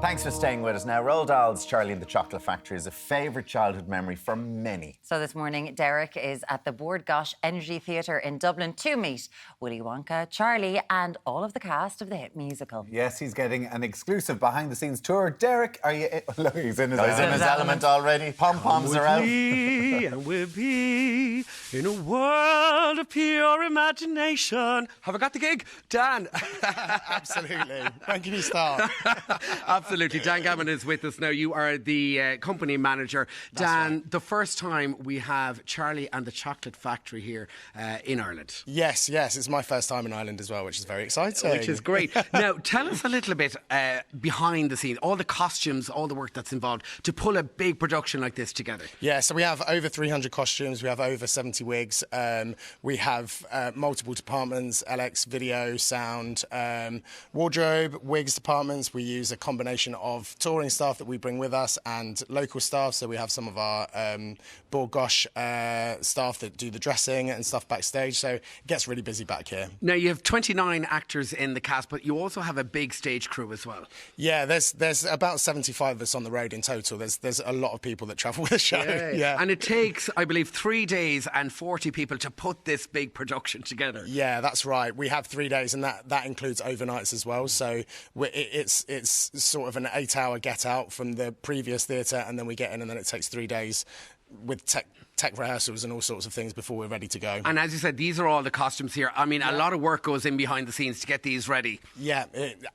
Thanks for staying with us. Now, Roald Dahl's Charlie and the Chocolate Factory is a favourite childhood memory for many. So this morning, Derek is at the Bord Gáis Energy Theatre in Dublin to meet Willy Wonka, Charlie and all of the cast of the hit musical. Yes, he's getting an exclusive behind-the-scenes tour. Derek, are you... Look, he's in his element already. Pom-poms are out. And we'll be in a world of pure imagination. Have I got the gig? Dan. Absolutely. When can you start? Absolutely. Dan Gammon is with us now. You are the company manager. Dan, right. The first time we have Charlie and the Chocolate Factory here in Ireland. Yes. It's my first time in Ireland as well, which is very exciting. Which is great. Now, tell us a little bit behind the scenes, all the costumes, all the work that's involved to pull a big production like this together. Yeah, so we have over 300 costumes. We have over 70 wigs. We have multiple departments, LX, video, sound, wardrobe, wigs departments. We use a combination of touring staff that we bring with us and local staff. So we have some of our Bord Gáis staff that do the dressing and stuff backstage. So it gets really busy back here. Now, you have 29 actors in the cast, but you also have a big stage crew as well. Yeah, there's about 75 of us on the road in total. There's a lot of people that travel with the show. Yeah. And it takes, I believe, 3 days and 40 people to put this big production together. Yeah, that's right. We have 3 days, and that includes overnights as well. So it's sort of an 8-hour get out from the previous theatre, and then we get in, and then it takes 3 days with tech rehearsals and all sorts of things before we're ready to go. And as you said, these are all the costumes here. I mean, a lot of work goes in behind the scenes to get these ready. Yeah,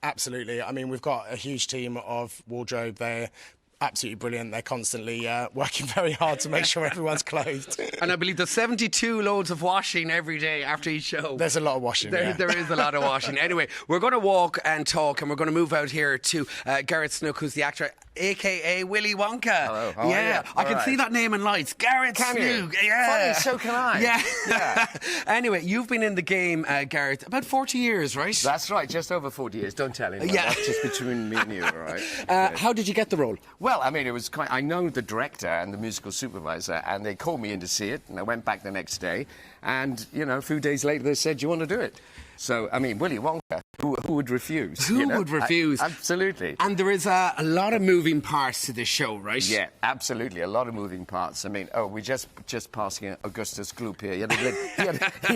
absolutely. I mean, we've got a huge team of wardrobe there. Absolutely brilliant. They're constantly working very hard to make sure everyone's clothed. And I believe there's 72 loads of washing every day after each show. There's a lot of washing. There is a lot of washing. Anyway, we're going to walk and talk, and we're going to move out here to Garrett Snook, who's the actor, a.k.a. Willy Wonka. Hello. Yeah, I can see that name in lights. Garrett Snook. Yeah. Funny, so can I. Yeah. Anyway, you've been in the game, Garrett, about 40 years, right? That's right, just over 40 years. Don't tell anyone. Yeah. That's just between me and you, all right? How did you get the role? Well, I mean, it was quite... I know the director and the musical supervisor, and they called me in to see it, and I went back the next day, and, you know, a few days later they said, do you want to do it? So, I mean, Willy Wonka, who would refuse? Who would refuse? Absolutely. And there is a lot of moving parts to this show, right? Yeah, absolutely. A lot of moving parts. I mean, we just passing Augustus Gloop here. He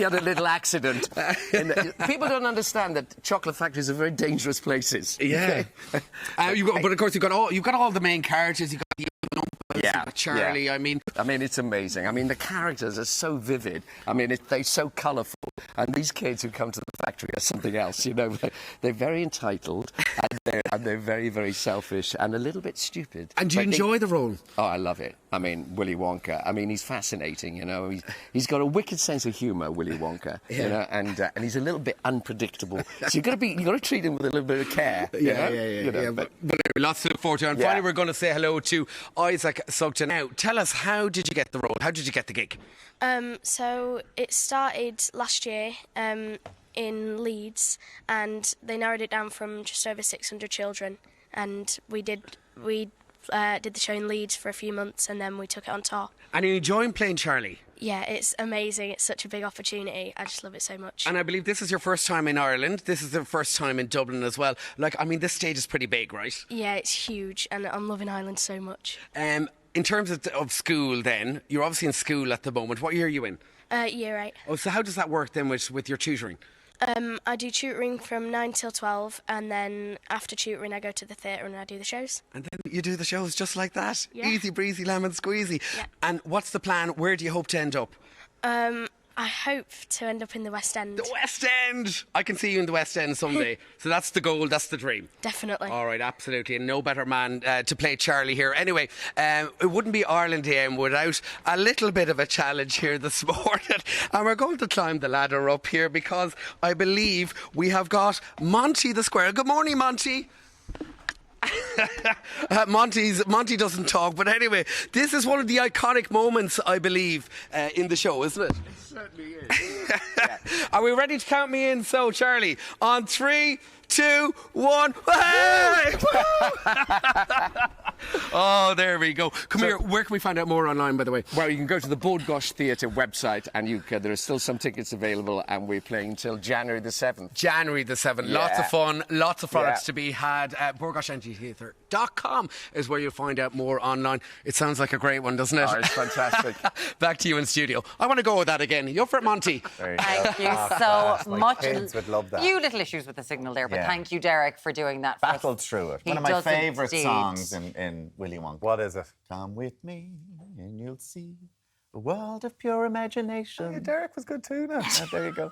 had a little accident. People don't understand that chocolate factories are very dangerous places. Yeah. But of course, you've got all the main characters. You've got the Charlie. Yeah. I mean, it's amazing. I mean, the characters are so vivid. I mean, they're so colourful. And these kids who come to the factory are something else. You know, they're very entitled, and they're very, very selfish and a little bit stupid. And do you enjoy the role? Oh, I love it. I mean, Willy Wonka. I mean, he's fascinating. You know, he's got a wicked sense of humour, Willy Wonka. Yeah. You know, and he's a little bit unpredictable. So you got to treat him with a little bit of care. Yeah. But lots to look forward to. And finally, we're going to say hello to Isaac Sugden. Now, tell us, how did you get the role? How did you get the gig? So it started last year in Leeds, and they narrowed it down from just over 600 children. And we did the show in Leeds for a few months, and then we took it on tour. And are you enjoying playing Charlie? Yeah, it's amazing. It's such a big opportunity. I just love it so much. And I believe this is your first time in Ireland. This is the first time in Dublin as well. Like, I mean, this stage is pretty big, right? Yeah, it's huge, and I'm loving Ireland so much. In terms of school then, you're obviously in school at the moment. What year are you in? Year 8. Oh, so how does that work then with your tutoring? I do tutoring from 9 till 12, and then after tutoring I go to the theatre and I do the shows. And then you do the shows just like that? Yeah. Easy breezy, lemon squeezy. Yeah. And what's the plan? Where do you hope to end up? I hope to end up in the West End. The West End! I can see you in the West End someday. So that's the goal, that's the dream. Definitely. All right, absolutely. And no better man to play Charlie here. Anyway, it wouldn't be Ireland AM without a little bit of a challenge here this morning. And we're going to climb the ladder up here because I believe we have got Monty the Squirrel. Good morning, Monty. Monty doesn't talk, but anyway, this is one of the iconic moments, I believe, in the show, isn't it? It certainly is. Yeah. Are we ready to count me in? So, Charlie, on 3, 2, 1. Hey! Oh, there we go. Come here. Where can we find out more online, by the way? Well, you can go to the Bord Gáis Theatre website, and there are still some tickets available, and we're playing until January the 7th. January the 7th. Yeah. Lots of fun, lots of products Yeah. to be had. BordGáisNGtheatre.com is where you'll find out more online. It sounds like a great one, doesn't it? Oh, it's fantastic. Back to you in studio. I want to go with that again. You're for it, Monty. There you Thank go. you Oh, so class. My much. kids would love that. Few little issues with the signal there, but Yeah. thank you, Derek, for doing that. For us. Battled through it. He One of my does favourite indeed. songs in Willy Wonka. What is it? Come with me and you'll see the world of pure imagination. Derek was good too, no? There you go.